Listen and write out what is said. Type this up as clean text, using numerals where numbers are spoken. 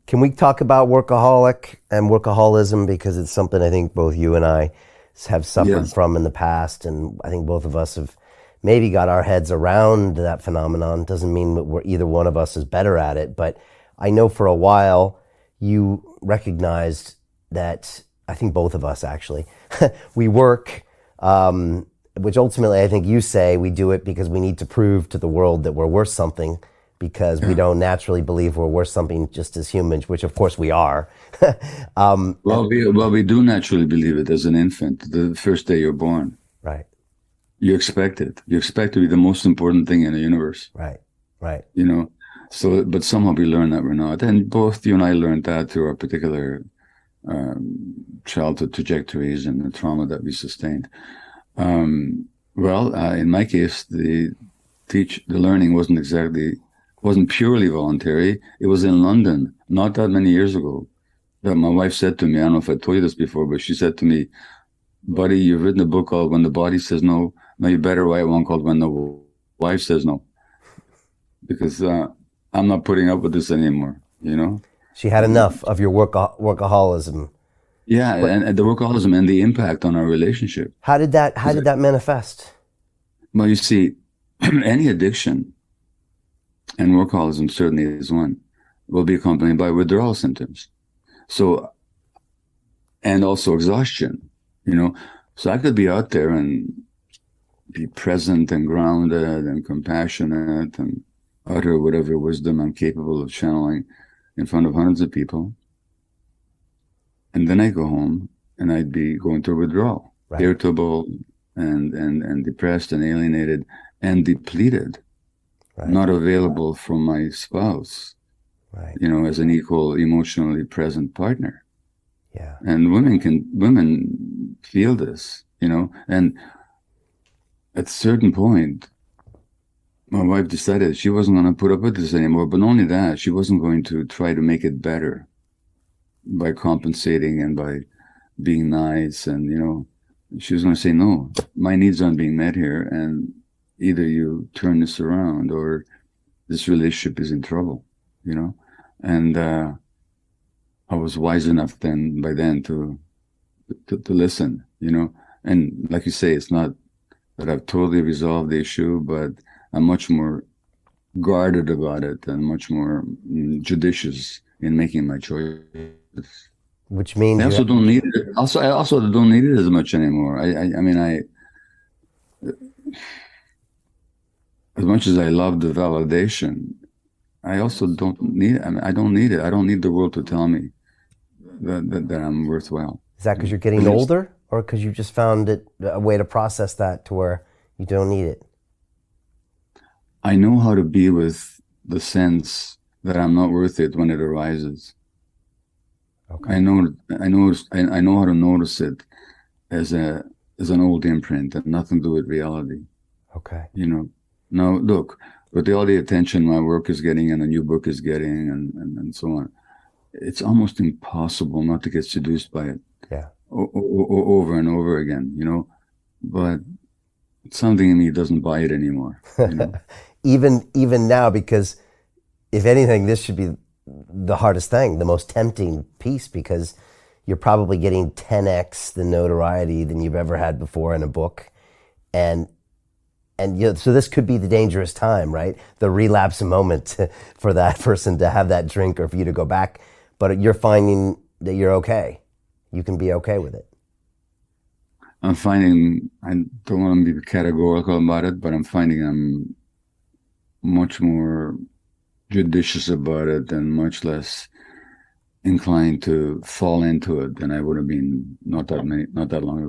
Can we talk about workaholic and workaholism because it's something I think both you and I have suffered Yes. from in the past, and I think both of us have maybe got our heads around that phenomenon. Doesn't mean that we're either one of us is better at it, but I know for a while you recognized that I think both of us actually we work, which ultimately I think you say we do it because we need to prove to the world that we're worth something because we Yeah. don't naturally believe we're worth something just as humans, which of course we are. Well, we do naturally believe it as an infant. The first day you're born, Right, you expect it. You expect to be the most important thing in the universe, right, right. you know? So, but somehow we learn that we're not. And both you and I learned that through our particular childhood trajectories and the trauma that we sustained. In my case, the learning wasn't purely voluntary. It was in London, not that many years ago, that my wife said to me, I don't know if I told you this before, but she said to me, buddy, you've written a book called When the Body Says No. Now you better write one called When the Wife Says No, because I'm not putting up with this anymore, you know? She had enough of your workaholism. Yeah, But and the workaholism and the impact on our relationship. how did that manifest? Well, you see, any addiction, and workaholism certainly is one, will be accompanied by withdrawal symptoms. So, and also exhaustion, you know. So I could be out there and be present and grounded and compassionate and utter whatever wisdom I'm capable of channeling in front of hundreds of people. And then I go home and I'd be going through withdrawal, Right, irritable and depressed and alienated and depleted, right, not available from my spouse, right. you know, as an equal emotionally present partner. Yeah, And women feel this, you know, and at a certain point, my wife decided she wasn't going to put up with this anymore. But not only that, she wasn't going to try to make it better by compensating and by being nice. And, you know, she was going to say, no, my needs aren't being met here. And either you turn this around or this relationship is in trouble, you know? And I was wise enough by then to listen, you know? And like you say, it's not that I've totally resolved the issue, but I'm much more guarded about it and much more judicious in making my choices. which I means you also have, don't need it. I also don't need it as much anymore. I mean, as much as I love the validation, I also don't need it. I mean, I don't need it. I don't need the world to tell me that I'm worthwhile. is that because you're At getting least older, or because you just found it a way to process that to where you don't need it? I know how to be with the sense that I'm not worth it when it arises. Okay, I know how to notice it as an old imprint and nothing to do with reality. okay. You know, now look, with all the attention my work is getting and a new book is getting and so on, it's almost impossible not to get seduced by it Yeah. over and over again, you know. But something in me doesn't buy it anymore, you know. Even now, because if anything, this should be the hardest thing, the most tempting piece, because you're probably getting 10x the notoriety than you've ever had before in a book, and so this could be the dangerous time, right? The relapse moment for that person to have that drink or for you to go back, but you're finding that you're okay. You can be okay with it. I'm finding I don't want to be categorical about it, but I'm finding I'm much more judicious about it and much less inclined to fall into it than I would have been not that long ago.